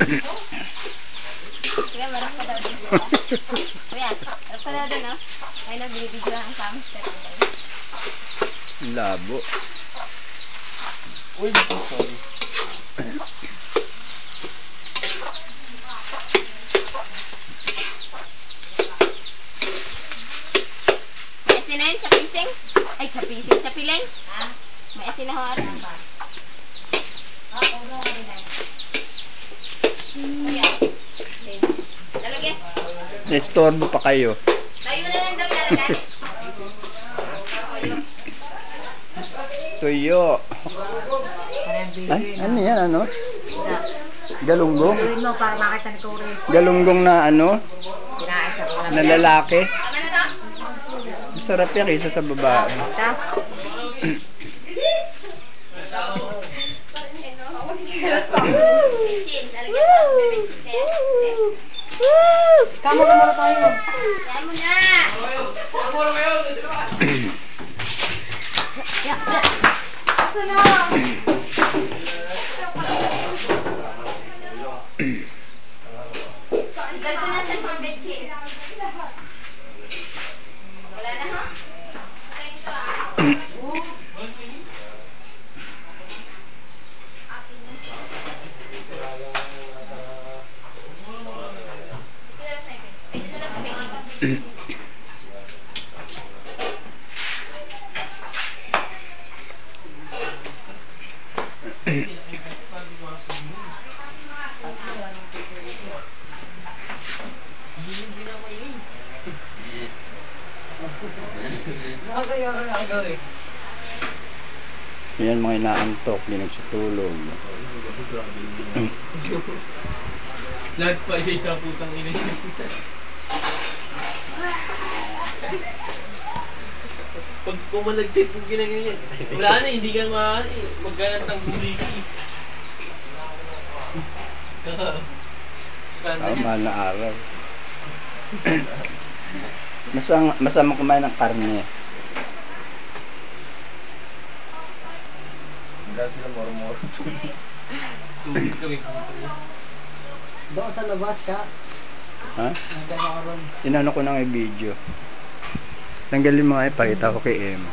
Kuya, marap ka daw din. Kuya, marap ka daw din, no? Ay, nabibidyo ang hamster. Labo. Uy, sorry. May asin na yun, chapising? Ay, chapising, chapileng? May asin na hawar. Kuya, talagay. Nestorbo pa kayo. Tayo na lang daw lalagay. Tuyo. Ay, ano yan, ano? Galunggong? Gawin mo para makita ni Corey. Galunggong na ano? Kinaisa ko lang. Na lalaki? Tama na to? Masarap yan kaysa sa babae. Ito. Bitchin, lalagyan mo. May bitchin kaya. Kamo ka muna tayo. Kaya mo na. Asa na? Igal ko na sa pang bitchin. Wala na ha? Ay, ito Yan mga inaantok, di nagsutulog. Lahat pa isa-isa putang ina. Pag pumalagtip kung ginagawa wala na, hindi ka magganat ng guliki. Mahal na araw. Masama kumain ng karne. Dati lang moro-moro tubig kami puto. Doon sa labas ka. Ha? Nagkakaroon. Inano ko na ng video. Tanggalin mo nga, ipakita ko kay Emma.